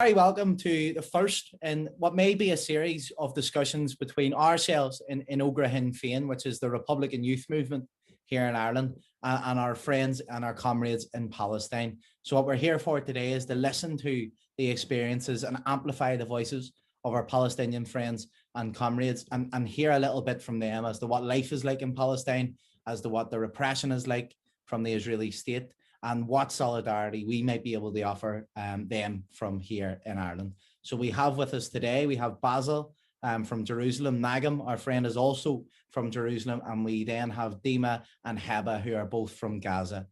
Very welcome to the first in what may be a series of discussions between ourselves in Ogra Hin Féin, which is the Republican Youth Movement here in Ireland, and our friends and our comrades in Palestine. So what we're here for today is to listen to the experiences and amplify the voices of our Palestinian friends and comrades, and hear a little bit from them as to what life is like in Palestine, as to what the repression is like from the Israeli state, and what solidarity we might be able to offer them from here in Ireland. So we have with us today, we have Basil from Jerusalem. Nagam, our friend, is also from Jerusalem. And we then have Dima and Heba, who are both from Gaza.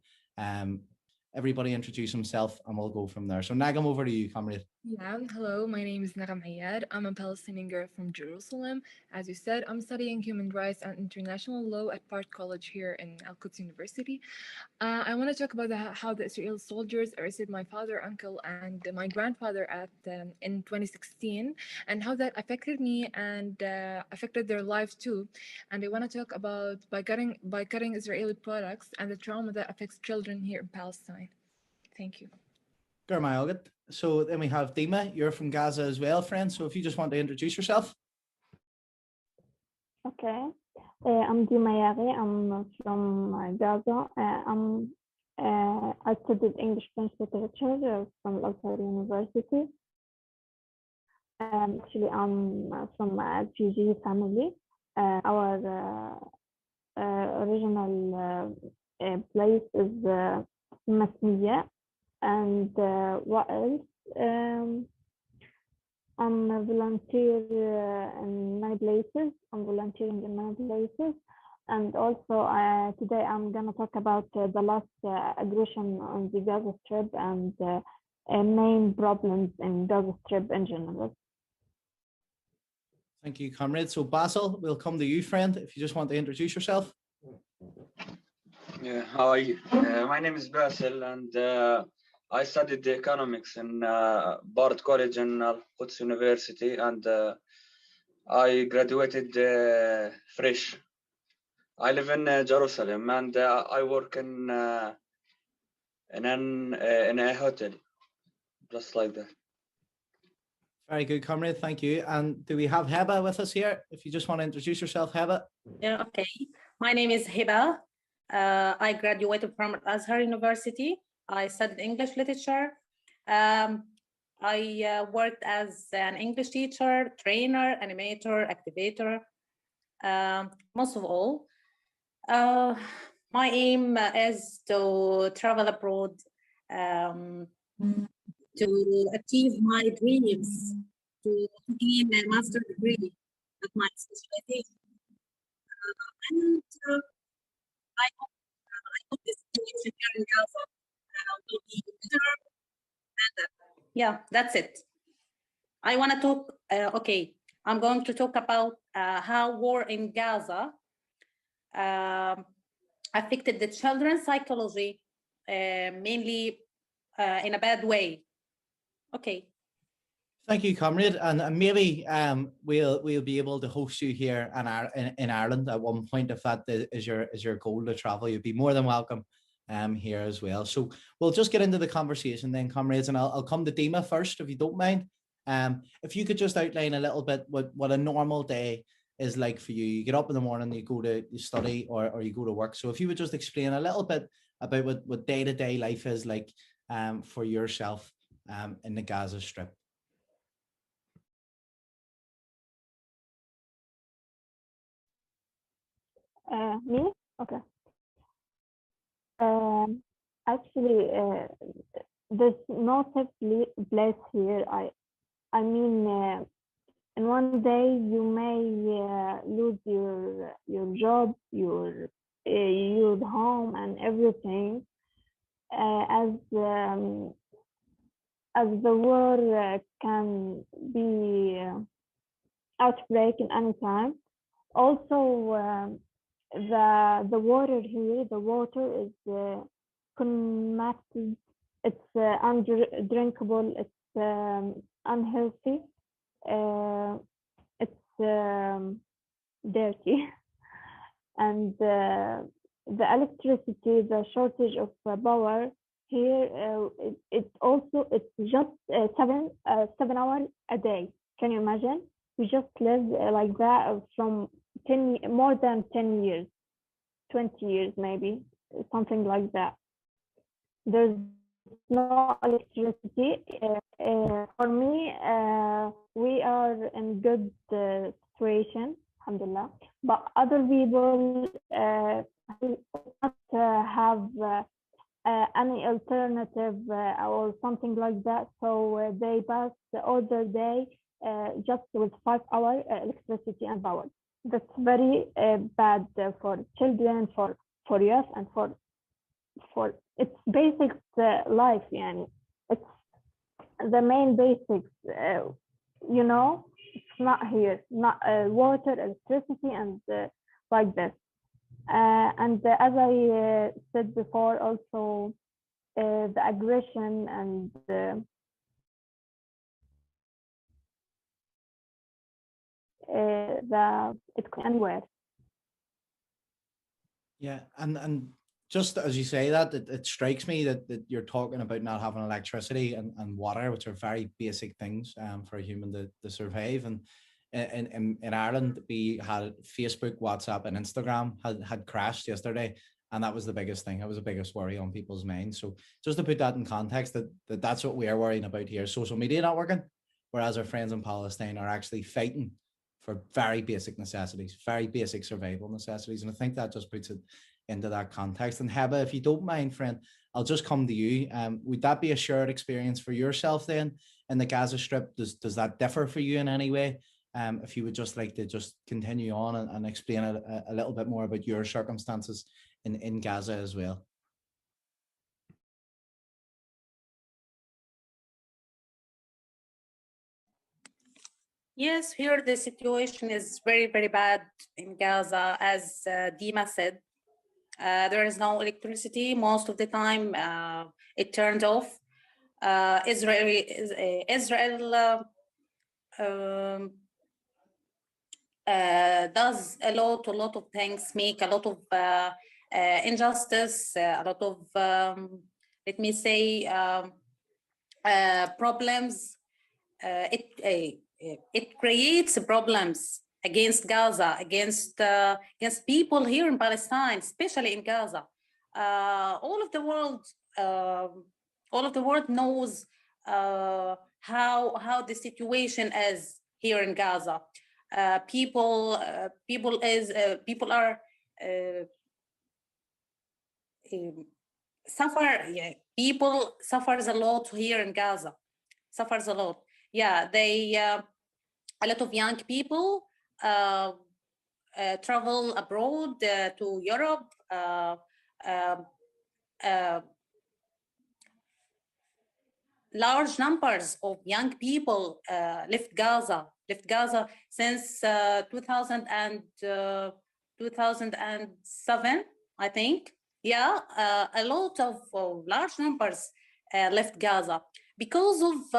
Everybody introduce himself and we'll go from there. So Nagam, over to you, comrade. Yeah, hello, my name is Nagam Hayad. I'm a Palestinian girl from Jerusalem. As you said, I'm studying human rights and international law at Part College here in Al-Quds University. I want to talk about how the Israeli soldiers arrested my father, uncle, and my grandfather in 2016, and how that affected me and affected their lives too. And I want to talk about boycotting Israeli products and the trauma that affects children here in Palestine. Thank you. So then we have Dima. You're from Gaza as well, friend. So if you just want to introduce yourself. Okay. I'm Dima Yaghi. I'm from Gaza. I studied English French literature from Al-Azhar University. Actually, I'm from a refugee family. Our original place is Masmiya. And what else? I'm a volunteer in many places. I'm volunteering in many places. And also today I'm going to talk about the last aggression on the Gaza Strip and main problems in Gaza Strip in general. Thank you, comrade. So Basil, we'll come to you, friend, if you just want to introduce yourself. Yeah, how are you? My name is Basil, and I studied economics in Bard College in Al-Quds University, and I graduated fresh. I live in Jerusalem, and I work in a hotel, just like that. Very good, comrade. Thank you. And do we have Heba with us here? If you just want to introduce yourself, Heba. Yeah, okay. My name is Heba. I graduated from Al-Azhar University. I studied English literature. I worked as an English teacher, trainer, animator, activator. Most of all, my aim is to travel abroad, to achieve my dreams, to gain a master's degree at my specialization. And I hope the situation here in Gaza will be better. And yeah, that's it. I want to talk, okay, I'm going to talk about how war in Gaza affected the children's psychology, mainly in a bad way. Okay. Thank you, comrade. And maybe we'll be able to host you here in Ireland at one point if that is your goal to travel. You'd be more than welcome here as well. So we'll just get into the conversation then, comrades, and I'll come to Dima first, if you don't mind. If you could just outline a little bit what a normal day is like for you. You get up in the morning, you go to study or you go to work. So if you would just explain a little bit about what day-to-day life is like for yourself in the Gaza Strip. Me? Okay. Actually, there's no safe place here. I mean, in one day you may lose your job, your home, and everything. As the war can be outbreak in any time. Also, the water here, the water is connected. It's undrinkable. It's unhealthy. It's dirty, and the electricity, the shortage of power Here, it's just 7 hours a day. Can you imagine? We just live like that from more than 10 years, 20 years maybe, something like that. There's no electricity. For me, we are in good situation, alhamdulillah. But other people do not have any alternative or something like that. So they pass all their day just with 5 hours electricity and power. That's very bad for children, for youth, and for it's basic life. Yani. It's the main basics. You know, it's not here, not water, electricity, and like this. And as I said before, also the aggression and it can anywhere. Yeah, and just as you say that, it strikes me that you're talking about not having electricity and water, which are very basic things for a human to survive. And in Ireland, we had Facebook, WhatsApp, and Instagram had crashed yesterday, and that was the biggest thing. That was the biggest worry on people's minds. So just to put that in context, that's what we are worrying about here: social media not working, whereas our friends in Palestine are actually fighting for very basic necessities, very basic survival necessities. And I think that just puts it into that context. And Heba, if you don't mind, friend, I'll just come to you. Would that be a shared experience for yourself then in the Gaza Strip? Does that differ for you in any way? If you would just like to just continue on and explain a little bit more about your circumstances in Gaza as well. Yes, here the situation is very, very bad in Gaza. As Dima said, there is no electricity most of the time. It turned off. Israel does a lot of things, make a lot of injustice, a lot of, let me say, problems. It creates problems against Gaza, against people here in Palestine, especially in Gaza. All of the world knows how the situation is here in Gaza. People are suffer. Yeah, people suffers a lot here in Gaza. Suffers a lot. Yeah, a lot of young people travel abroad to Europe. Large numbers of young people left Gaza since 2007, I think. Yeah, a lot of large numbers left Gaza because of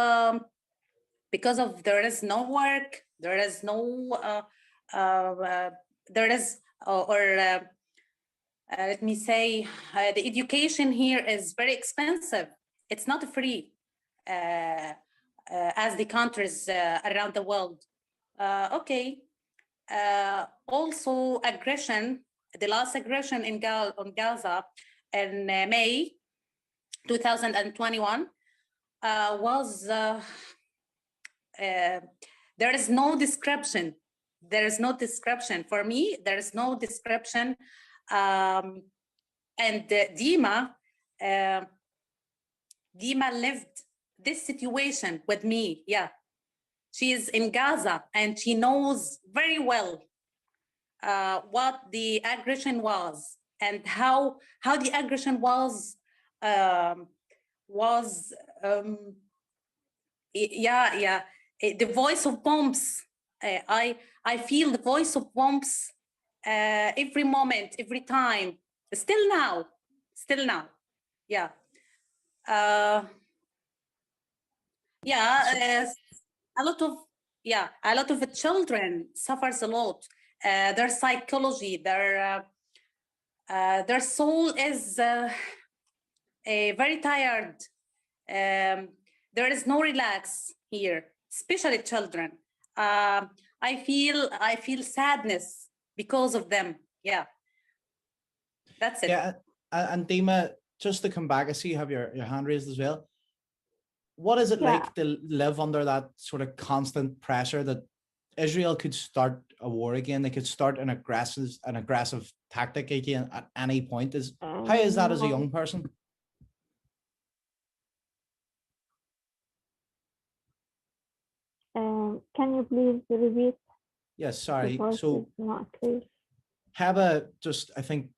there is no work, there is no let me say the education here is very expensive. It's not free as the countries around the world. Also aggression, the last aggression on Gaza in May 2021 was there is no description. There is no description. For me, there is no description. And Dima lived this situation with me. Yeah, she is in Gaza and she knows very well what the aggression was and how the aggression was. The voice of bombs. I feel the voice of bombs every moment, every time. Still now. Yeah. A lot of children suffers a lot. Their psychology, their soul is very tired. There is no relax here, especially children. I feel sadness because of them. Yeah, that's it. Yeah, and Dima, just to come back, I see you have your hand raised as well. What is it like to live under that sort of constant pressure that Israel could start a war again? They could start an aggressive tactic again at any point. How is that as a young person? Can you please repeat? Yes, sorry. So Heba just, I think,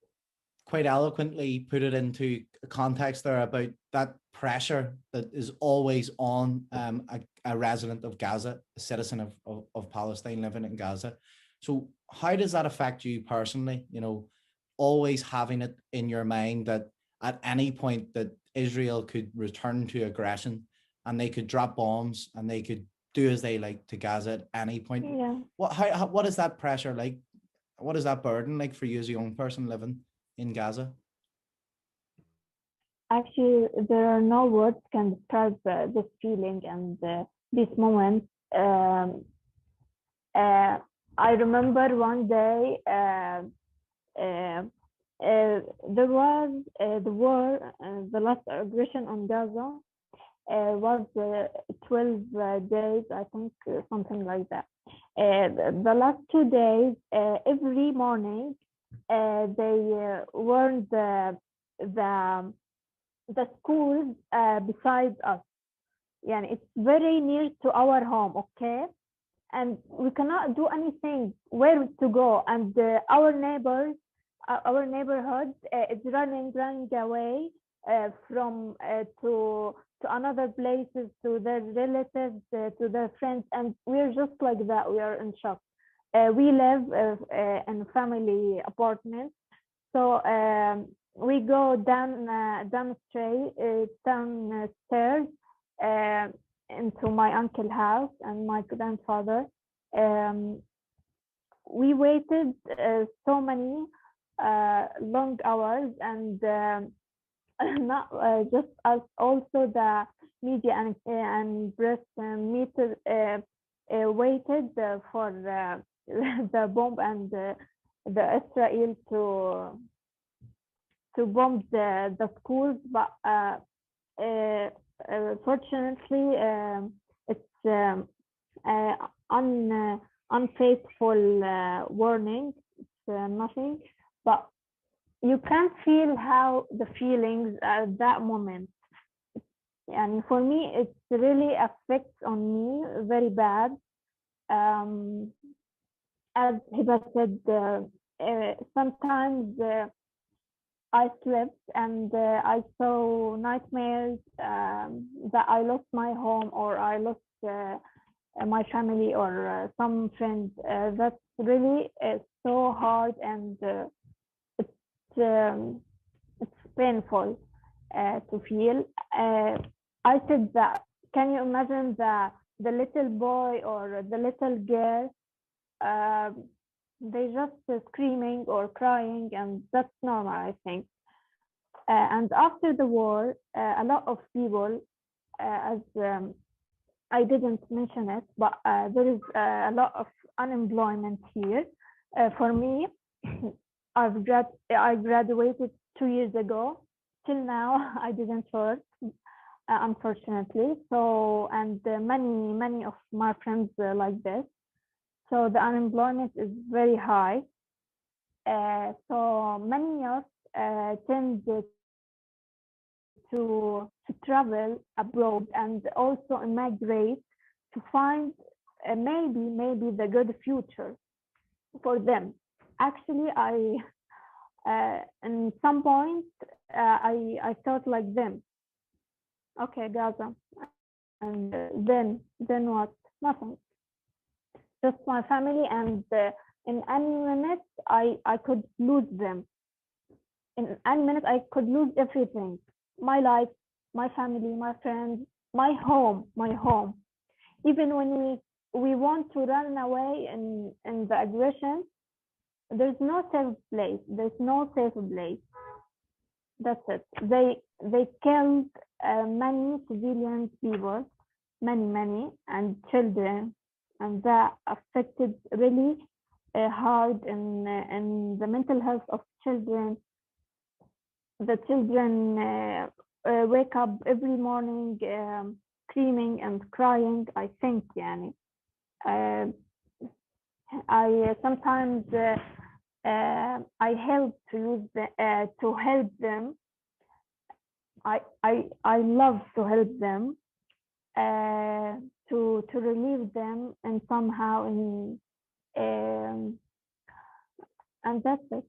quite eloquently put it into a context there about that pressure that is always on a resident of Gaza, a citizen of Palestine living in Gaza. So how does that affect you personally? You know, always having it in your mind that at any point that Israel could return to aggression and they could drop bombs and they could do as they like to Gaza at any point. Yeah. What is that pressure like? What is that burden like for you as a young person living in Gaza? Actually, there are no words can describe this feeling and this moment. I remember one day there was the war, the last aggression on Gaza was 12 days, I think, something like that. The last 2 days, every morning, they warned the schools beside us. Yeah, it's very near to our home, okay? And we cannot do anything where to go. And our neighbors, our neighborhood is running away from to another places, to their relatives, to their friends, and we're just like that. We are in shock. We live in family apartments, so we go downstairs into my uncle's house and my grandfather. We waited so many long hours, and not just us, also the media and press meter waited for the bomb and the Israel to bomb the schools, but fortunately it's unfaithful warning. It's nothing, but you can feel how the feelings at that moment. And for me, it really affects on me very bad. As Hiba said, sometimes I slept and I saw nightmares that I lost my home or I lost my family or some friends. That's really so hard, and it's painful to feel. I said that, can you imagine the little boy or the little girl, they just screaming or crying, and that's normal, I think. And after the war, a lot of people, as I didn't mention it, but there is a lot of unemployment here. For me, I graduated 2 years ago. Till now, I didn't work, unfortunately. So, and many of my friends like this. So the unemployment is very high. So many of us tend to travel abroad and also immigrate to find maybe the good future for them. Actually, in some point, I thought like them. Okay, Gaza, and then what? Nothing. Just my family, and in any minute I could lose them. In any minute I could lose everything: my life, my family, my friends, my home. Even when we want to run away in the aggression, there's no safe place. That's it. They killed many civilian people, many, and children, and that affected really hard in the mental health of children. The children wake up every morning screaming and crying. I think, yani. I sometimes I help to use to help them. I love to help them to relieve them and somehow and that's it.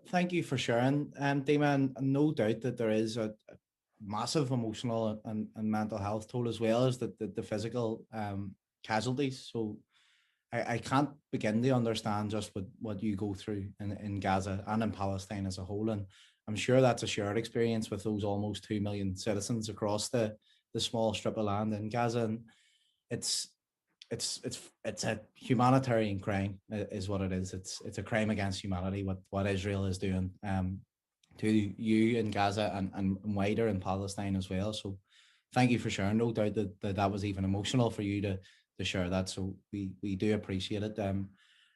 Thank you for sharing, Dima, and no doubt that there is a massive emotional and mental health toll, as well as the physical casualties. So I can't begin to understand just what you go through in Gaza and in Palestine as a whole. And I'm sure that's a shared experience with those almost 2 million citizens across the small strip of land in Gaza. And it's a humanitarian crime, is what it is. It's a crime against humanity, what Israel is doing to you in Gaza and wider in Palestine as well. So thank you for sharing. No doubt that was even emotional for you to share that. So we do appreciate it.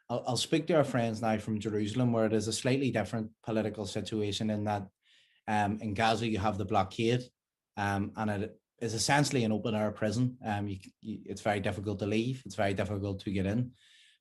I'll speak to our friends now from Jerusalem, where it is a slightly different political situation, in that in Gaza you have the blockade, and it is essentially an open air prison. It's very difficult to leave. It's very difficult to get in.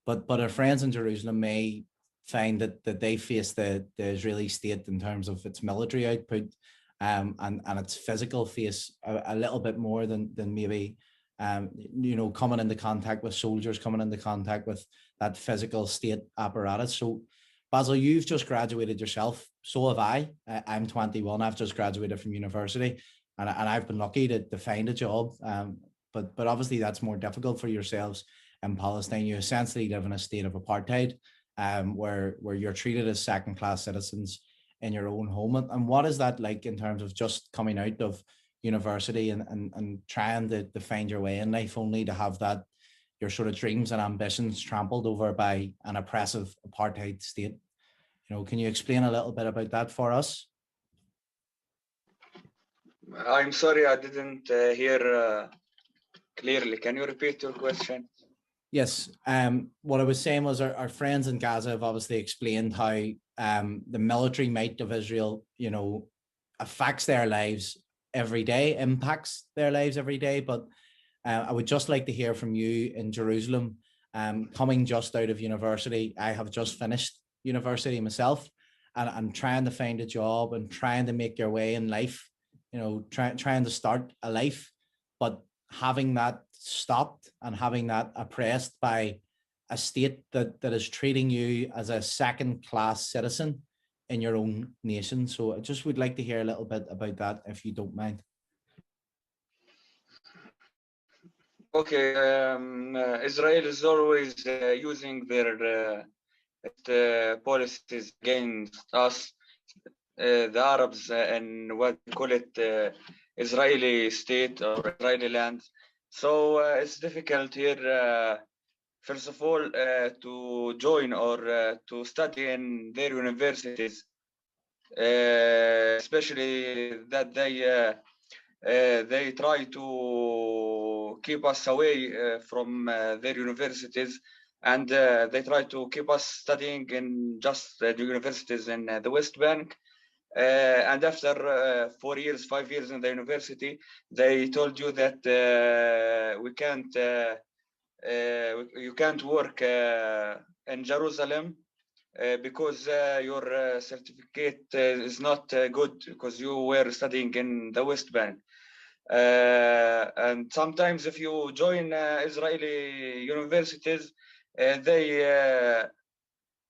But our friends in Jerusalem may find that they face the Israeli state in terms of its military output, and its physical face a little bit more than maybe coming into contact with soldiers, coming into contact with that physical state apparatus. So Basil, you've just graduated yourself. So have I. I'm 21. I've just graduated from university, and I've been lucky to find a job. But obviously that's more difficult for yourselves in Palestine. You essentially live in a state of apartheid, where you're treated as second-class citizens in your own home. And what is that like in terms of just coming out of university and trying to find your way in life, only to have that your sort of dreams and ambitions trampled over by an oppressive apartheid state? Can you explain a little bit about that for us? I'm sorry, I didn't hear clearly. Can you repeat your question? Yes. What I was saying was our friends in Gaza have obviously explained how the military might of Israel, affects their lives every day, impacts their lives every day. But I would just like to hear from you in Jerusalem, coming just out of university. I have just finished university myself, and trying to find a job and trying to make your way in life, trying to start a life, but having that stopped and having that oppressed by a state that is treating you as a second-class citizen in your own nation. So I just would like to hear a little bit about that, if you don't mind. Okay, Israel is always using their policies against us, the Arabs, and what we call it Israeli state or Israeli land. So it's difficult here, first of all, to join or to study in their universities, especially that they try to keep us away from their universities, and they try to keep us studying in just the universities in the West Bank. And after 4 years, 5 years in the university, they told you that you can't work in Jerusalem because your certificate is not good because you were studying in the West Bank. And sometimes if you join Israeli universities,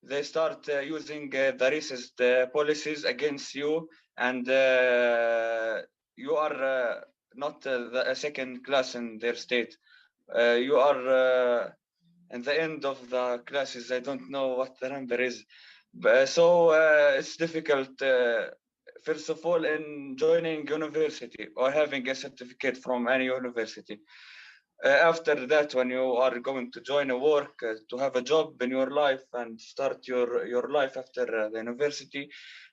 they start using the racist policies against you, and you are not a second class in their state. You are in the end of the classes. I don't know what the number is. So it's difficult, first of all, in joining university or having a certificate from any university. After that, when you are going to join a work, to have a job in your life and start your life after the university,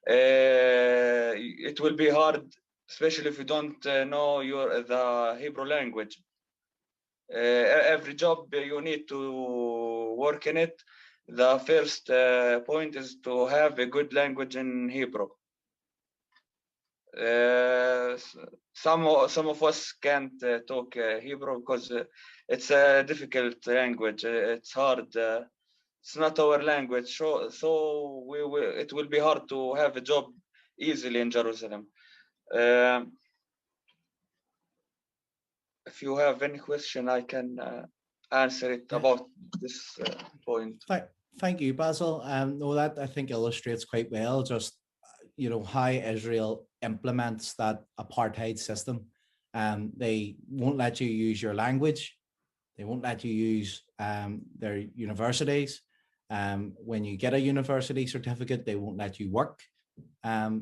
it will be hard, especially if you don't know the Hebrew language. Every job you need to work in it. The first point is to have a good language in Hebrew. Some of us can't talk Hebrew because it's a difficult language. It's hard. It's not our language, so it will be hard to have a job easily in Jerusalem. If you have any question, I can answer it about this point. Thank you, Basil. No, that I think illustrates quite well just how Israel implements that apartheid system. They won't let you use your language. They won't let you use their universities. When you get a university certificate, they won't let you work.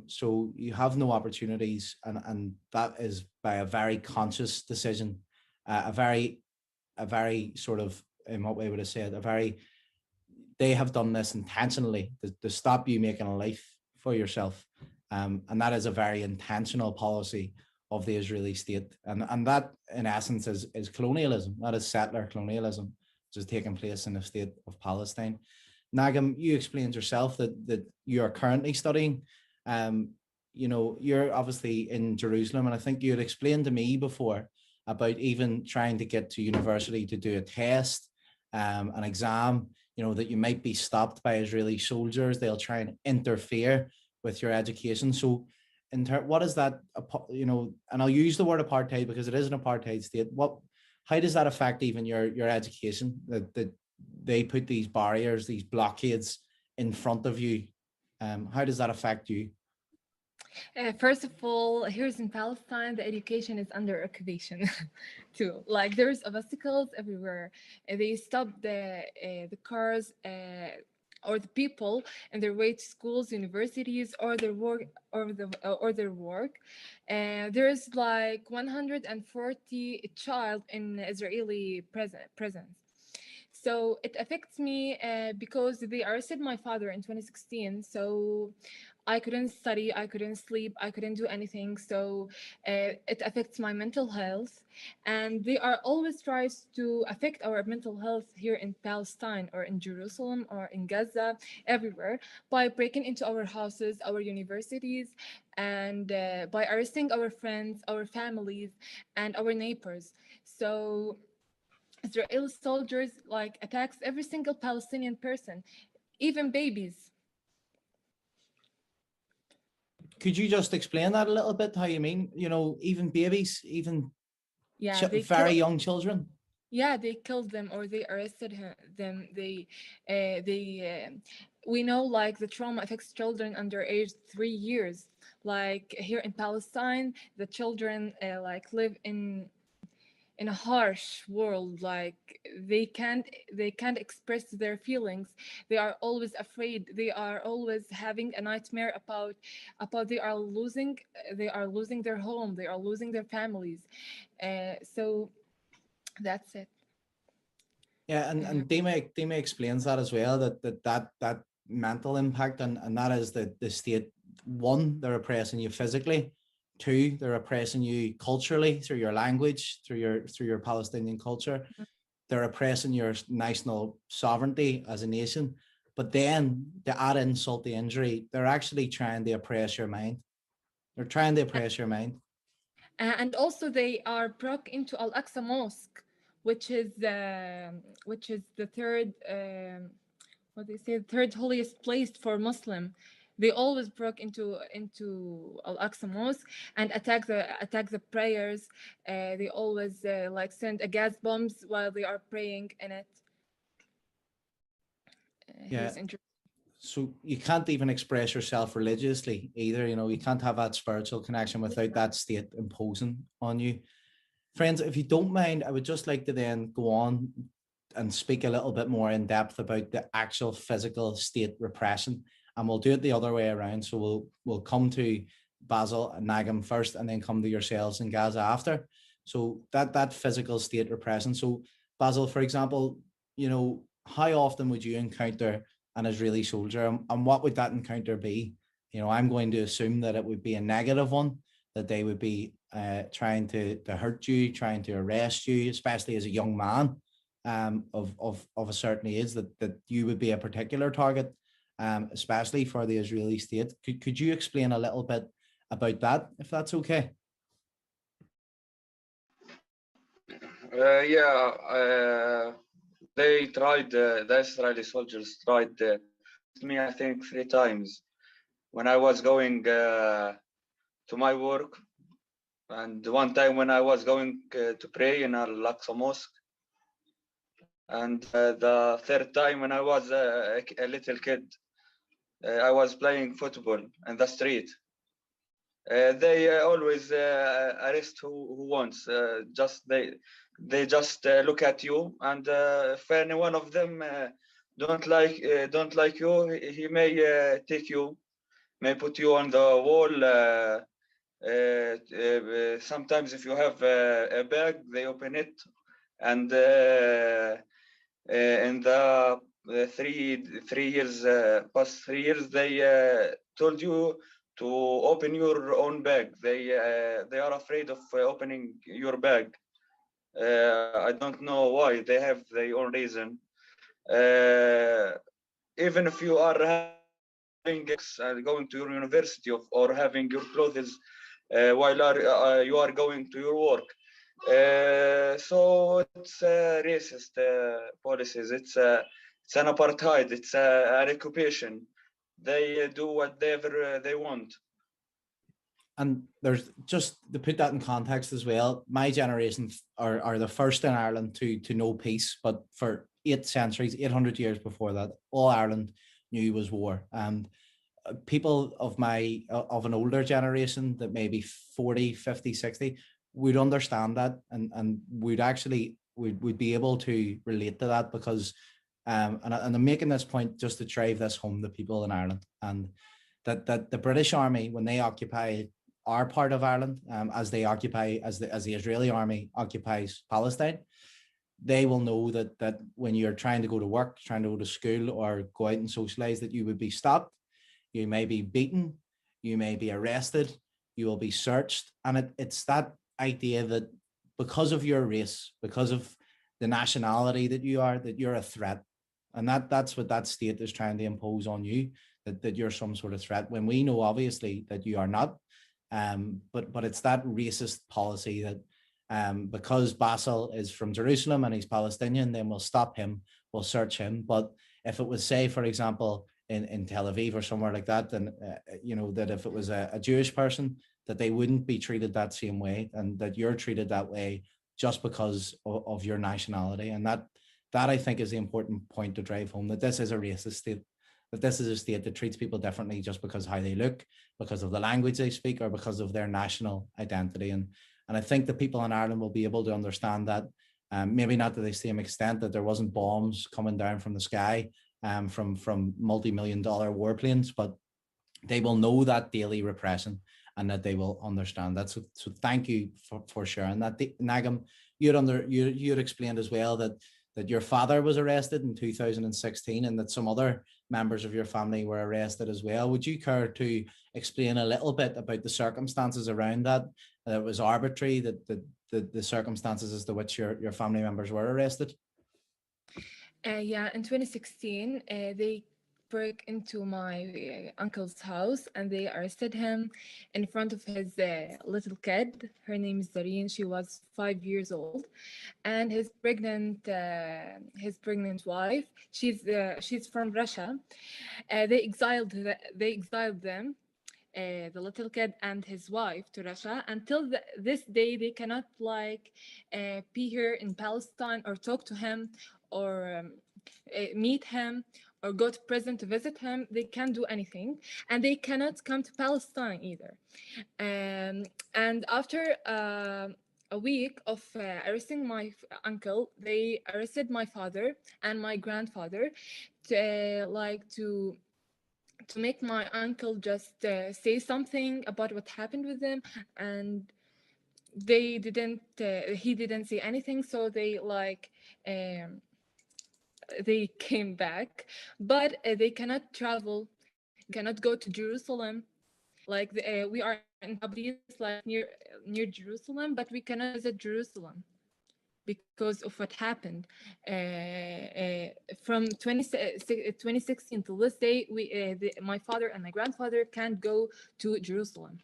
So you have no opportunities, and that is by a very conscious decision, a very sort of, in what way would I say it, they have done this intentionally to stop you making a life for yourself. And that is a very intentional policy of the Israeli state. And that, in essence, is colonialism. That is settler colonialism, which is taking place in the state of Palestine. Nagam, you explained yourself that you are currently studying. You're obviously in Jerusalem, and I think you had explained to me before about even trying to get to university to do a test, an exam, that you might be stopped by Israeli soldiers. They'll try and interfere with your education. So what is that, and I'll use the word apartheid because it is an apartheid state. How does that affect even your education, that they put these barriers, these blockades in front of you? How does that affect you? First of all, here's in Palestine, the education is under occupation too. Like there's obstacles everywhere. They stop the cars or the people on their way to schools, universities, or their work, or their work. There's like 140 child in Israeli presence. So it affects me because they arrested my father in 2016. So I couldn't study, I couldn't sleep, I couldn't do anything. So it affects my mental health. And they are always tries to affect our mental health here in Palestine or in Jerusalem or in Gaza, everywhere, by breaking into our houses, our universities, and by arresting our friends, our families, and our neighbors. So Israeli soldiers like attacks every single Palestinian person, even babies. Could you just explain that a little bit? How you mean? Even babies, even very young children. Yeah, they killed them or they arrested them. We know like the trauma affects children under age 3 years. Like here in Palestine, the children like live in a harsh world. Like they can't express their feelings. They are always afraid. They are always having a nightmare about they are losing their home. They are losing their families. So that's it. Yeah, and Dima explains that as well, that mental impact, and that is that the state, one, they're oppressing you physically. Two, they're oppressing you culturally through your language, through your Palestinian culture. They're oppressing your national sovereignty as a nation. But then, to add insult to injury, they're actually trying to oppress your mind. They're trying to oppress your mind. And also, they are broke into Al-Aqsa Mosque, which is the third third holiest place for Muslim. They always broke into Al-Aqsa Mosque and attack the prayers. They always like send a gas bombs while they are praying in it. Yeah. So you can't even express yourself religiously either. You can't have that spiritual connection without that state imposing on you. Friends, if you don't mind, I would just like to then go on and speak a little bit more in depth about the actual physical state repression, and we'll do it the other way around. So we'll come to Basil and Nagam first, and then come to yourselves in Gaza after. So that physical state repression. So Basil, for example, how often would you encounter an Israeli soldier, and what would that encounter be? I'm going to assume that it would be a negative one, that they would be trying to hurt you, trying to arrest you, especially as a young man of a certain age, that you would be a particular target, especially for the Israeli state. Could you explain a little bit about that, if that's okay? They tried, the Israeli soldiers tried me, I think, 3 times when I was going to my work, and one time when I was going to pray in Al-Aqsa Mosque, and the third time when I was a little kid, I was playing football in the street. They always arrest who wants. They just look at you, and if any one of them don't like you, he may take you, may put you on the wall. Sometimes if you have a bag, they open it, and in the past 3 years, they told you to open your own bag. They are afraid of opening your bag. I don't know why. They have their own reason. Even if you are going to your university or having your clothes while you are going to your work. So it's racist policies. It's an apartheid. It's an occupation. They do whatever they want. And there's, just to put that in context as well, my generation are the first in Ireland to know peace, but for 8 centuries, 800 years before that, all Ireland knew was war. And people of an older generation, that maybe 40, 50, 60, would understand that, and would be able to relate to that, because and I'm making this point just to drive this home to people in Ireland, and that the British Army, when they occupy our part of Ireland, as the Israeli army occupies Palestine, they will know that when you're trying to go to work, trying to go to school, or go out and socialize, that you would be stopped, you may be beaten, you may be arrested, you will be searched. And it's that idea that because of your race, because of the nationality that you're a threat. And that's what that state is trying to impose on you, that you're some sort of threat, when we know obviously that you are not. But it's that racist policy that because Basil is from Jerusalem and he's Palestinian, then we'll stop him, we'll search him. But if it was, say, for example, in Tel Aviv or somewhere like that, then that if it was a Jewish person, that they wouldn't be treated that same way, and that you're treated that way just because of your nationality. And that I think is the important point to drive home, that this is a racist state, that this is a state that treats people differently just because how they look, because of the language they speak, or because of their national identity. And I think the people in Ireland will be able to understand that, maybe not to the same extent, that there wasn't bombs coming down from the sky from multi-million-dollar warplanes, but they will know that daily repression, and that they will understand that. So thank you for sharing that. Nagam, you'd explained as well that your father was arrested in 2016, and that some other members of your family were arrested as well. Would you care to explain a little bit about the circumstances around that? That it was arbitrary, that the circumstances as to which your family members were arrested? Yeah, in 2016, they broke into my uncle's house, and they arrested him in front of his little kid. Her name is Zareen. She was 5 years old, and his pregnant wife. She's from Russia. They exiled them. The little kid and his wife to Russia. Until this day, they cannot be here in Palestine, or talk to him, or meet him, or go to prison to visit him. They can't do anything, and they cannot come to Palestine either. And after a week of arresting my uncle, they arrested my father and my grandfather to make my uncle just say something about what happened with him, and they didn't he didn't say anything, so they like they came back, but they cannot travel, cannot go to Jerusalem. Like we are in Tabris, like near Jerusalem, but we cannot visit Jerusalem because of what happened. From 2016 to this day, my father and my grandfather can't go to Jerusalem.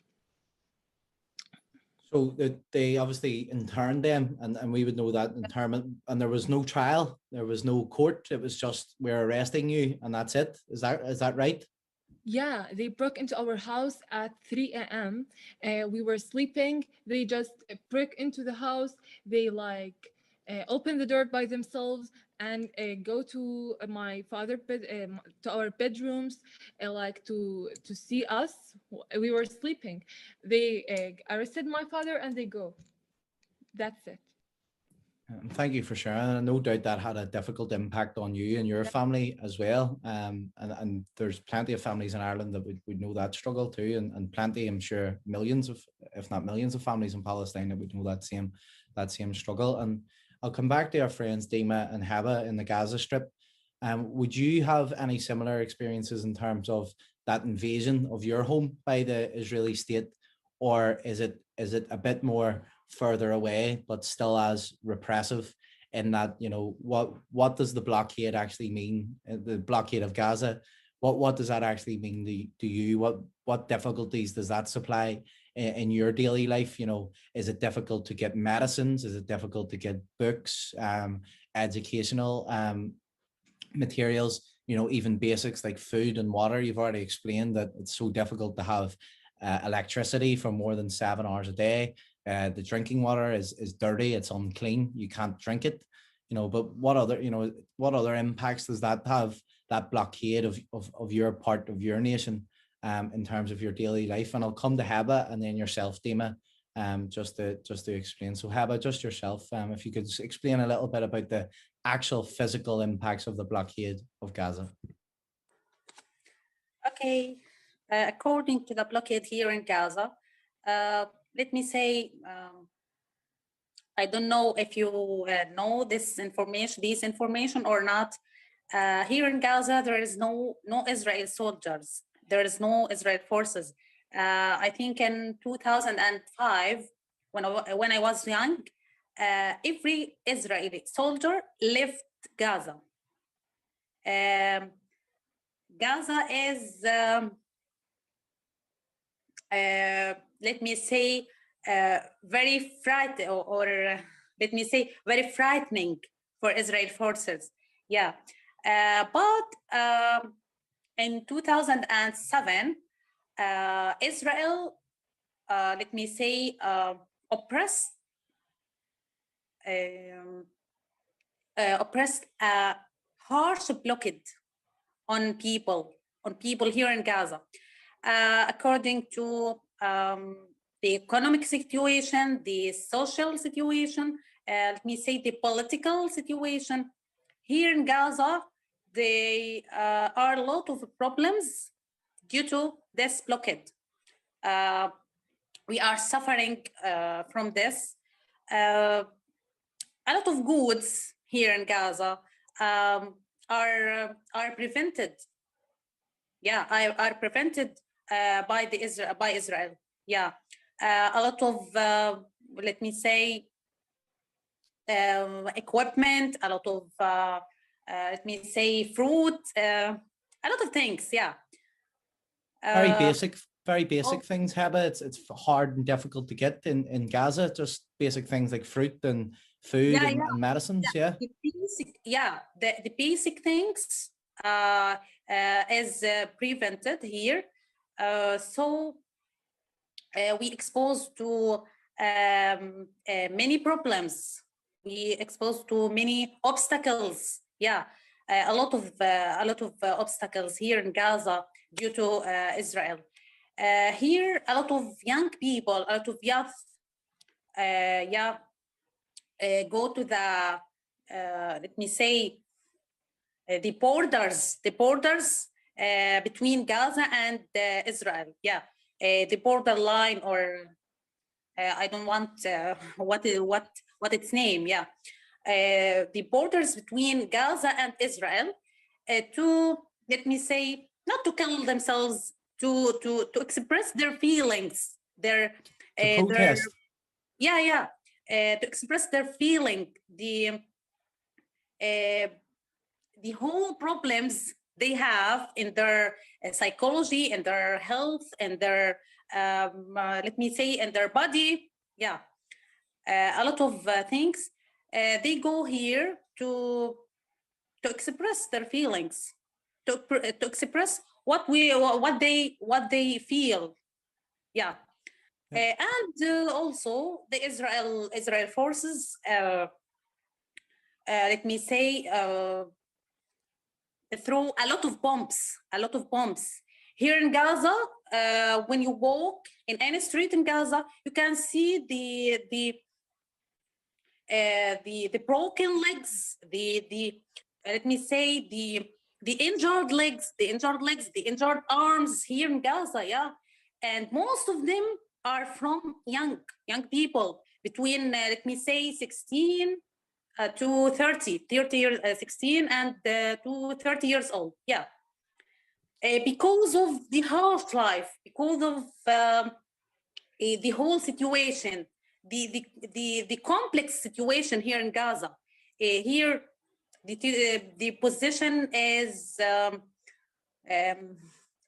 So they obviously interned them, and we would know that internment, and there was no trial, there was no court. It was just, we're arresting you, and that's it. Is that right? Yeah, they broke into our house at 3 a.m. We were sleeping. They just broke into the house. They like open the door by themselves and go to my father to our bedrooms, like to see us. We were sleeping. They arrested my father and they go. That's it. Thank you for sharing. No doubt that had a difficult impact on you and your family as well. And there's plenty of families in Ireland that would know that struggle too, and plenty, I'm sure, millions of, if not millions of families in Palestine that would know that same struggle. And I'll come back to our friends Dima and Heba in the Gaza Strip. Would you have any similar experiences in terms of that invasion of your home by the Israeli state, or is it a bit more further away but still as repressive, in that, you know, what does the blockade actually mean, the blockade of Gaza? What does that actually mean to you? What difficulties does that supply in your daily life? You know, is it difficult to get medicines? Is it difficult to get books, educational materials, you know, even basics like food and water? You've already explained that it's so difficult to have electricity for more than 7 hours a day. The drinking water is dirty, it's unclean, you can't drink it, you know. But what other impacts does that have, that blockade of your part of your nation, in terms of your daily life? And I'll come to Heba and then yourself, Dima, just to explain. So Heba, just yourself, if you could explain a little bit about the actual physical impacts of the blockade of Gaza. Okay, according to the blockade here in Gaza, let me say, I don't know if you know this information or not. Here in Gaza, there is no Israel soldiers. There is no Israel forces. I think in 2005, when I was young, every Israeli soldier left Gaza. Gaza is, let me say, very frightening, or let me say, very frightening for Israel forces. Yeah, but in 2007, Israel, let me say, oppressed a harsh blockade on people here in Gaza, according to the economic situation, the social situation, let me say the political situation. Here in Gaza, there are a lot of problems due to this blockade. We are suffering from this. A lot of goods here in Gaza are prevented. Yeah, are prevented by Israel. Yeah, a lot of let me say equipment, a lot of let me say fruit, a lot of things. Yeah. Very basic things, Heba. It's hard and difficult to get in Gaza. Just basic things like fruit and food and medicines. Yeah. The basic things is prevented here. So we exposed to many problems. We exposed to many obstacles. Yeah, a lot of obstacles here in Gaza due to Israel. Here, a lot of young people, a lot of youth, go to the let me say the borders between Gaza and Israel. Yeah, the borderline, or I don't want what its name. Yeah, the borders between Gaza and Israel to, let me say, not to kill themselves, to express their feelings, to protest. To express their feeling, the whole problems they have in their psychology and their health and their let me say, in their body. Yeah, a lot of things. They go here to express their feelings, to express what they feel. Yeah. And also the Israel forces, let me say, throw a lot of bombs. Here in Gaza, when you walk in any street in Gaza, you can see the broken legs, let me say, the injured legs, the injured arms here in Gaza. Yeah, and most of them are from young people between let me say 16 to 30 years, 16 and to 30 years old. Yeah, because of the harsh life, because of the whole situation, the complex situation here in Gaza. Here, the position is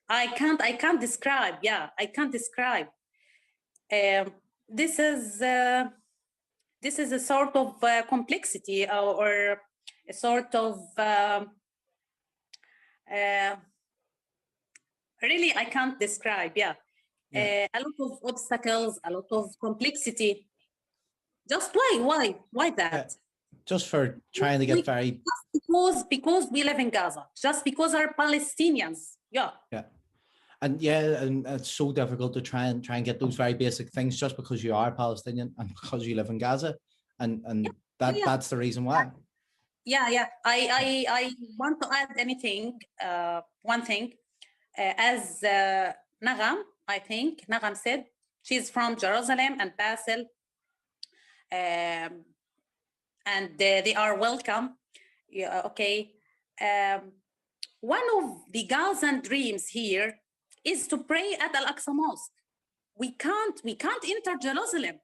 I can't describe. Yeah, I can't describe. This is a sort of complexity, or a sort of really I can't describe. Yeah. A lot of obstacles, a lot of complexity. Just why that? Just for trying to get very... Just because we live in Gaza, just because we're Palestinians. Yeah. Yeah. And yeah, and it's so difficult to try and get those very basic things just because you are Palestinian and because you live in Gaza. And that's the reason why. Yeah. I want to add anything, one thing. As Nagam, I think, Nagam said, she's from Jerusalem and Basel. And they are welcome. Yeah, okay. One of the Gazan dreams here is to pray at Al-Aqsa Mosque. We can't enter Jerusalem.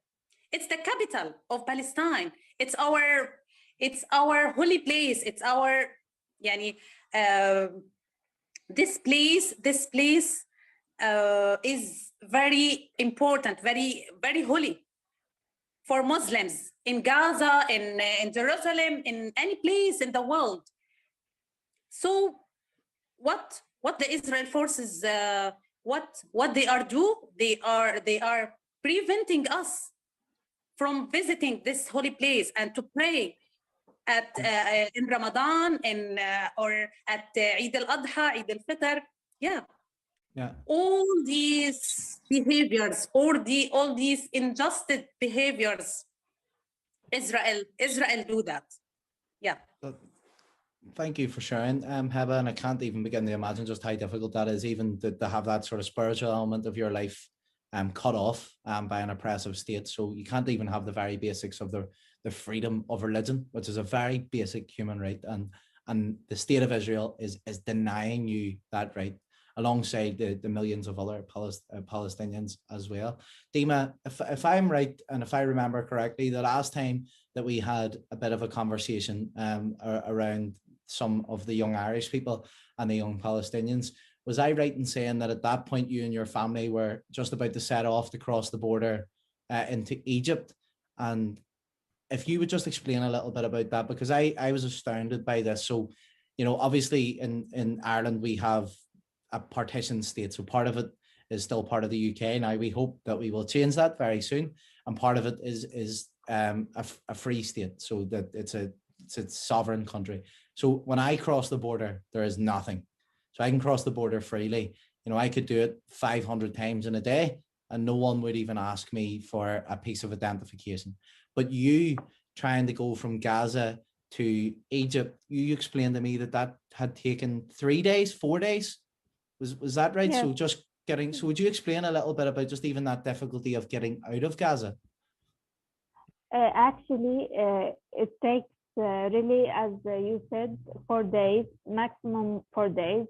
It's the capital of Palestine. It's our holy place. It's our this place is very important, very, very holy for Muslims in Gaza, in Jerusalem, in any place in the world. So what the Israel forces, what they are preventing us from visiting this holy place and to pray at in Ramadan or at Eid al-Adha, Eid al-Fitr. Yeah. All these behaviors, all these injustice behaviors, Israel do that. Yeah. Thank you for sharing, Heba, and I can't even begin to imagine just how difficult that is, even to have that sort of spiritual element of your life cut off by an oppressive state. So you can't even have the very basics of the freedom of religion, which is a very basic human right, and the state of Israel is denying you that right, alongside the millions of other Palestinians as well. Dima, if I'm right, and if I remember correctly, the last time that we had a bit of a conversation around some of the young Irish people and the young Palestinians, was I right in saying that at that point you and your family were just about to set off to cross the border into Egypt? And if you would just explain a little bit about that, because I was astounded by this. So, obviously in Ireland we have a partition state, so part of it is still part of the UK. Now we hope that we will change that very soon, and part of it is a free state, so that it's a sovereign country. So when I cross the border, there is nothing. So I can cross the border freely. I could do it 500 times in a day and no one would even ask me for a piece of identification. But you trying to go from Gaza to Egypt, you explained to me that had taken 3 days, 4 days. Was that right? Yes. So just getting, so would you explain a little bit about just even that difficulty of getting out of Gaza? Actually, it takes really, as you said, 4 days, maximum 4 days.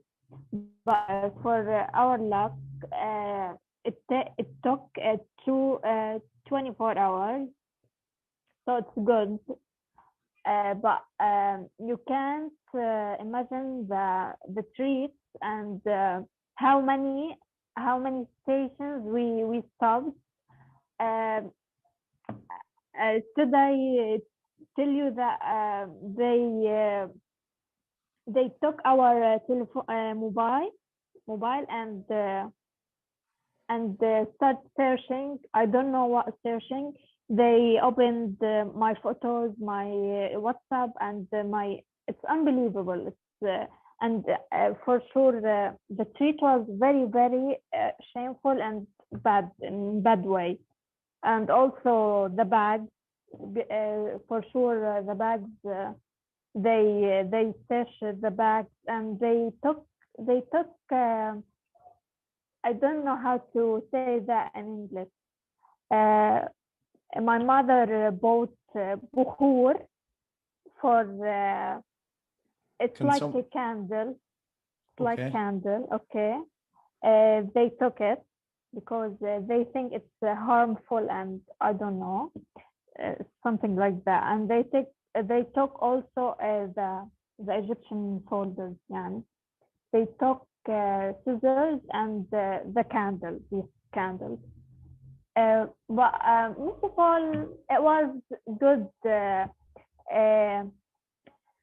But for our luck, it took 24 hours, so it's good. But you can't imagine the streets and how many stations we stopped. Should I tell you that they took our telephone, mobile, and start searching. I don't know what searching. They opened my photos, my WhatsApp, and it's unbelievable. It's and for sure the treat was very, very shameful and bad, in bad way. And also the bags, for sure the bags, they stashed the bags, and they took I don't know how to say that in English. My mother bought bukhur for it's like a candle. It's like candle, okay. They took it because they think it's harmful, and I don't know, something like that. And they took also the Egyptian soldiers. Yeah, they took scissors and the candle, these candles. But most of all, it was good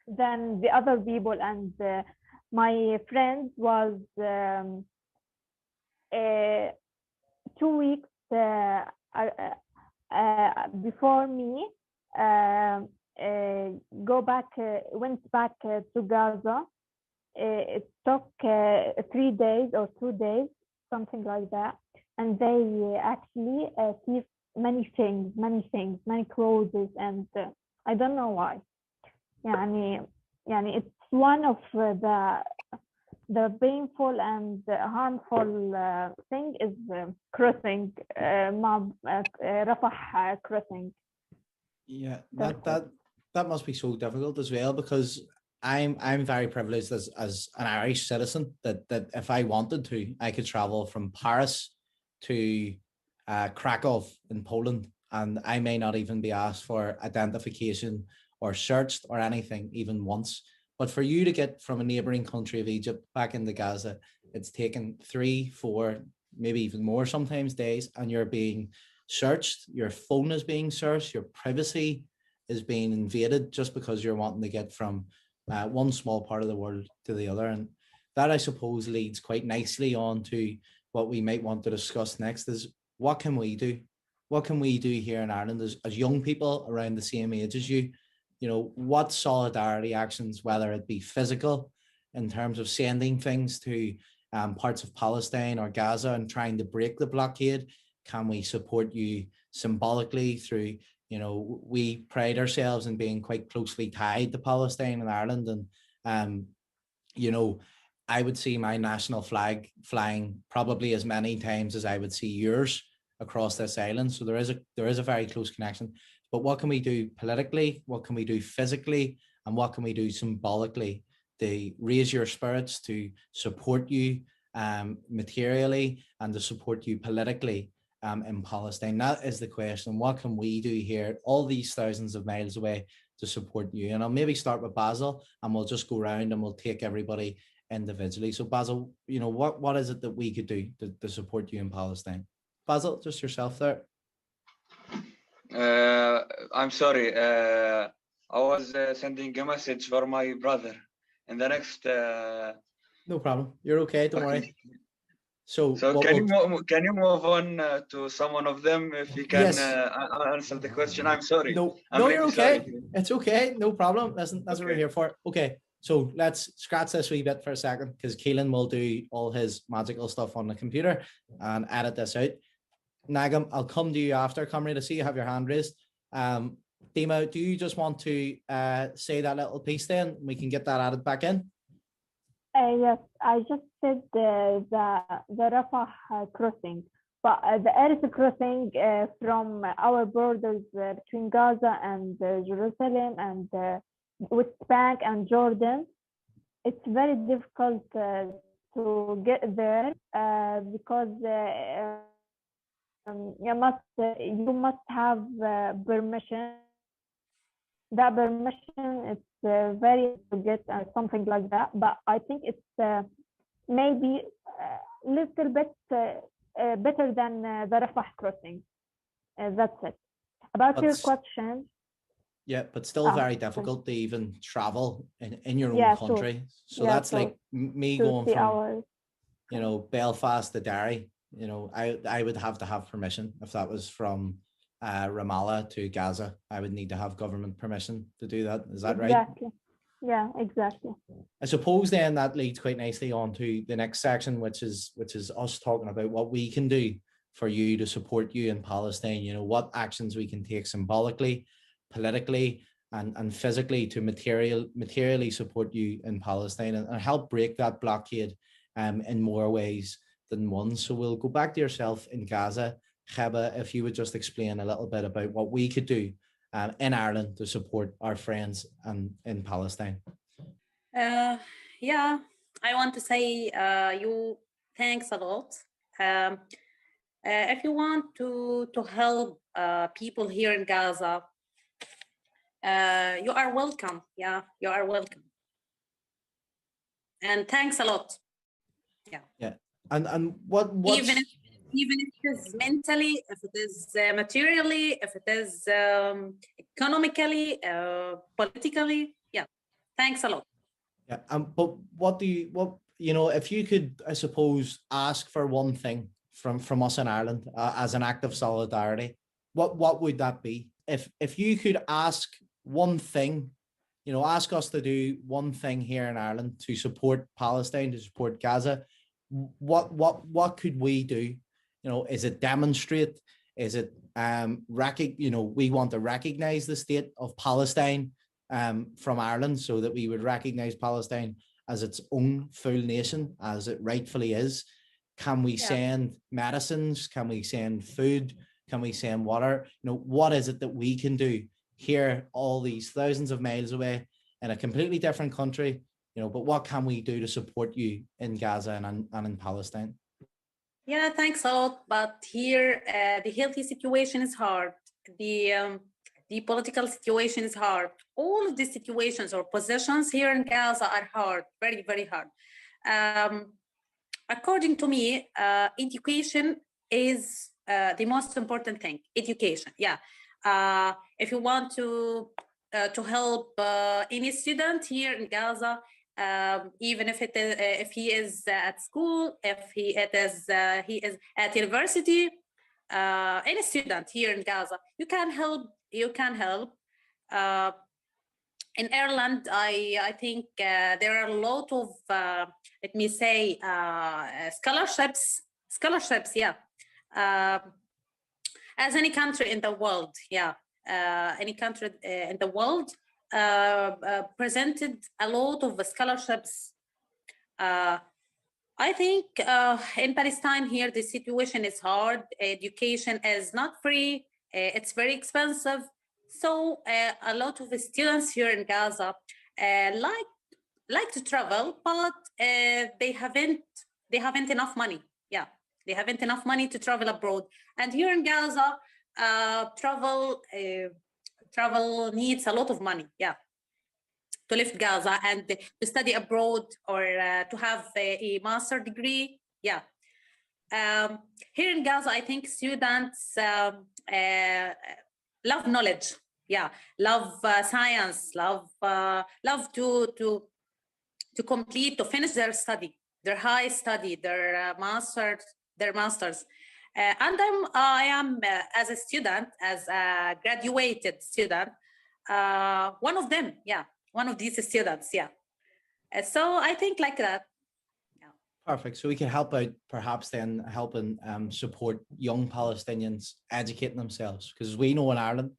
than the other people. And my friend was 2 weeks before me went back to Gaza. It took 3 days or 2 days, something like that. And they actually thieved many things, many clothes, and I don't know why. Yani it's one of the painful and harmful thing is crossing Rafah crossing. Yeah, that must be so difficult as well, because I'm very privileged as an Irish citizen that if I wanted to, I could travel from Paris to Krakow in Poland, and I may not even be asked for identification or searched or anything even once. But for you to get from a neighboring country of Egypt back into Gaza, it's taken 3, 4, maybe even more sometimes days, and you're being searched, your phone is being searched, your privacy is being invaded just because you're wanting to get from one small part of the world to the other. And that, I suppose, leads quite nicely on to what we might want to discuss next, is what can we do? What can we do here in Ireland as young people around the same age as you? You know, what solidarity actions, whether it be physical in terms of sending things to parts of Palestine or Gaza and trying to break the blockade, can we support you symbolically through, you know, we pride ourselves in being quite closely tied to Palestine and Ireland. And, you know, I would see my national flag flying probably as many times as I would see yours across this island. So there is a very close connection. But what can we do politically? What can we do physically? And what can we do symbolically to raise your spirits, to support you materially, and to support you politically in Palestine? That is the question. What can we do here, all these thousands of miles away, to support you? And I'll maybe start with Basil, and we'll just go around and we'll take everybody individually. So Basil, you know, what is it that we could do to support you in Palestine? Basil, just yourself there. I'm sorry. I was sending a message for my brother. And the next. No problem. You're okay. Don't worry. So can you move on to someone of them if you can answer the question? I'm sorry. No, you're okay. Sorry. It's okay. No problem. That's what we're here for. Okay. So let's scratch this wee bit for a second, because Keelan will do all his magical stuff on the computer and edit this out. Nagam, I'll come to you after, comrade. I see you have your hand raised. Dima, do you just want to say that little piece then? We can get that added back in. Yes, I just said the Rafah crossing, but the earth crossing from our borders between Gaza and Jerusalem and West Bank and Jordan, it's very difficult to get there because you must have permission. That permission is very to get something like that, but I think it's maybe a little bit better than the Rafah crossing. That's it. About your But question, yeah, but still very sorry. difficult to even travel in your own Yeah, sure. country. So Yeah, that's sure. like me 2 going 3 from, hours. you know, Belfast to Derry. You know, I would have to have permission if that was from Ramallah to Gaza. I would need to have government permission to do that. Is that right? Exactly. Yeah, exactly. I suppose then that leads quite nicely on to the next section, which is us talking about what we can do for you to support you in Palestine. You know, what actions we can take symbolically, politically, and physically to materially support you in Palestine and help break that blockade in more ways than one. So we'll go back to yourself in Gaza. Cheba, if you would just explain a little bit about what we could do in Ireland to support our friends in Palestine. Yeah, I want to say you thanks a lot. If you want to help people here in Gaza, you are welcome. Yeah, you are welcome. And thanks a lot. Yeah. And what even if it is mentally, if it is materially, if it is economically, politically, yeah. Thanks a lot. Yeah. But what you know, if you could, I suppose, ask for one thing from us in Ireland as an act of solidarity, what would that be? If you could ask one thing, you know, ask us to do one thing here in Ireland to support Palestine, to support Gaza, what could we do? You know, is it demonstrate? Is it you know, we want to recognize the state of Palestine from Ireland so that we would recognize Palestine as its own full nation, as it rightfully is. Can we send medicines? Can we send food? Can we send water? You know, what is it that we can do here, all these thousands of miles away in a completely different country? You know, but what can we do to support you in Gaza and in Palestine? Yeah, thanks a lot. But here, the healthy situation is hard. The political situation is hard. All of these situations or positions here in Gaza are hard, very, very hard. According to me, education is the most important thing. Education, yeah. If you want to help any student here in Gaza, even if he is at school, if he is at university, any student here in Gaza, you can help. You can help. In Ireland, I think there are a lot of let me say scholarships. Yeah. As any country in the world, yeah. Any country in the world presented a lot of scholarships. I think in Palestine here, the situation is hard. Education is not free. It's very expensive. So a lot of the students here in Gaza like to travel, but they haven't enough money. Yeah, they haven't enough money to travel abroad. And here in Gaza, travel needs a lot of money. Yeah, to live Gaza and to study abroad or to have a master degree. Yeah. Here in Gaza, I think students love knowledge. Yeah, love science, love to complete, to finish their study, their high study, their masters. And I am as a student, as a graduated student, one of them. Yeah, one of these students. Yeah. So I think like that. Perfect. So we can help out, perhaps then helping support young Palestinians educating themselves, because we know in Ireland,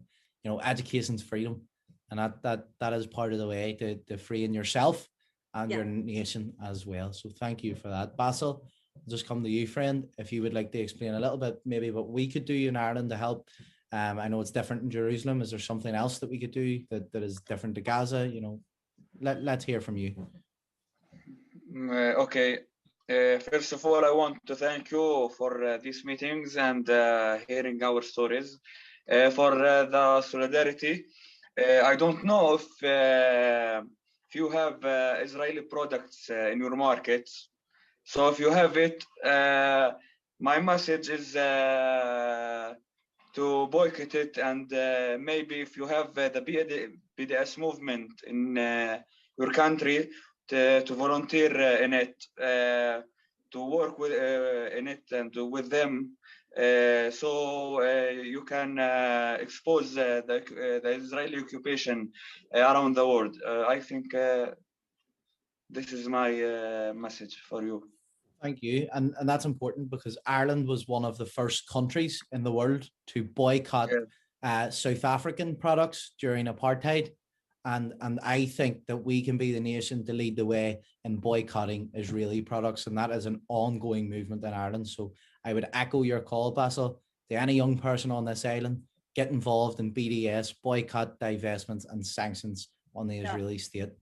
you know, education's freedom, and that is part of the way to freeing yourself and Yeah. your nation as well. So thank you for that. Basil, I'll just come to you, friend, if you would like to explain a little bit maybe what we could do in Ireland to help. I know it's different in Jerusalem. Is there something else that we could do that is different to Gaza? You know, let's hear from you. Okay. First of all, I want to thank you for these meetings and hearing our stories. For the solidarity, I don't know if you have Israeli products in your markets. So if you have it, my message is to boycott it, and maybe if you have the BDS movement in your country, to volunteer in it, to work with in it and with them, so you can expose the Israeli occupation around the world. I think this is my message for you. Thank you. And that's important because Ireland was one of the first countries in the world to boycott South African products during apartheid. And I think that we can be the nation to lead the way in boycotting Israeli products. And that is an ongoing movement in Ireland. So I would echo your call, Basil, to any young person on this island, get involved in BDS, boycott, divestments and sanctions on the Israeli state.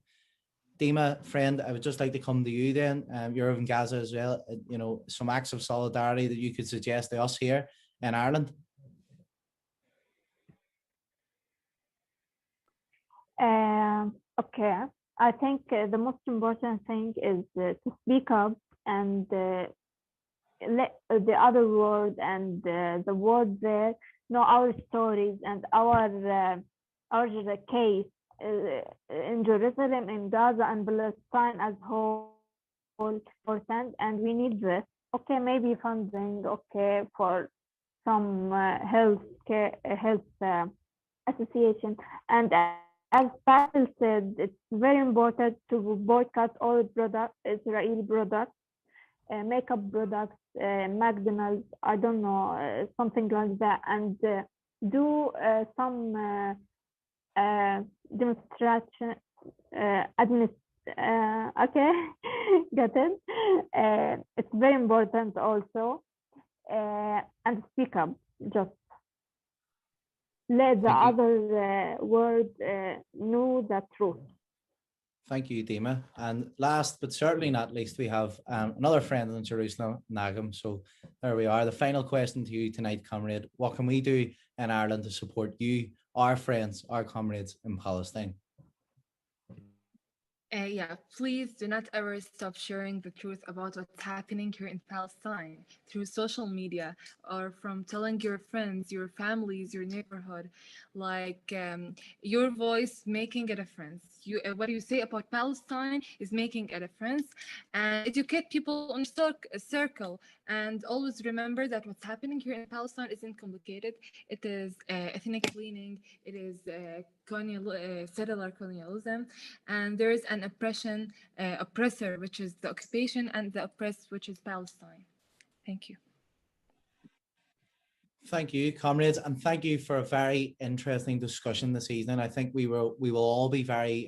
Dima, friend, I would just like to come to you then. You're in Gaza as well. You know, some acts of solidarity that you could suggest to us here in Ireland. Okay, I think the most important thing is to speak up and let the other world and the world there know our stories and our case in Jerusalem, in Gaza, and Palestine as whole, and we need this. Okay, maybe funding. Okay, for some health association, and as Patel said, it's very important to boycott all products, Israeli products, makeup products, McDonald's, I don't know, something like that, and do some demonstration, okay, got it. It's very important also, and speak up, just let the other world know the truth. Thank you, Dima. And last but certainly not least, we have another friend in Jerusalem, Nagam. So there we are. The final question to you tonight, comrade. What can we do in Ireland to support you, our friends, our comrades in Palestine? Yeah, please do not ever stop sharing the truth about what's happening here in Palestine through social media or from telling your friends, your families, your neighborhood. Like your voice making a difference. What you say about Palestine is making a difference, and educate people on your circle. And always remember that what's happening here in Palestine isn't complicated. It is ethnic cleaning. It is settler colonialism, and there is an oppressor, which is the occupation, and the oppressed, which is Palestine. Thank you. Thank you, comrades, and thank you for a very interesting discussion this evening. I think we will all be very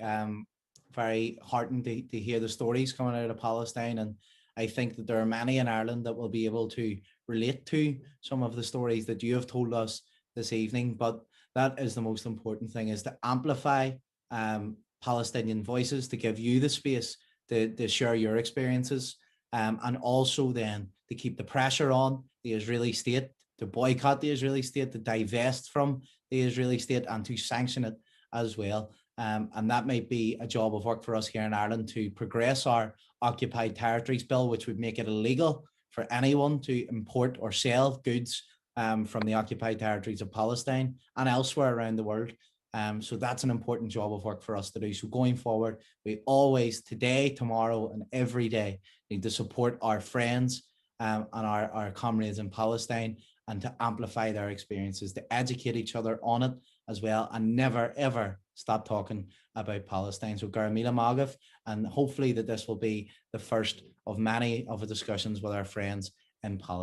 heartened to hear the stories coming out of Palestine, and I think that there are many in Ireland that will be able to relate to some of the stories that you have told us this evening. But that is the most important thing, is to amplify Palestinian voices, to give you the space to share your experiences, and also then to keep the pressure on the Israeli state to boycott the Israeli state, to divest from the Israeli state, and to sanction it as well. And that might be a job of work for us here in Ireland to progress our occupied territories bill, which would make it illegal for anyone to import or sell goods from the occupied territories of Palestine and elsewhere around the world. So that's an important job of work for us to do. So going forward, we always, today, tomorrow, and every day, need to support our friends and our comrades in Palestine, and to amplify their experiences, to educate each other on it as well, and never, ever stop talking about Palestine. So Garamila Magav, and hopefully that this will be the first of many of the discussions with our friends in Palestine.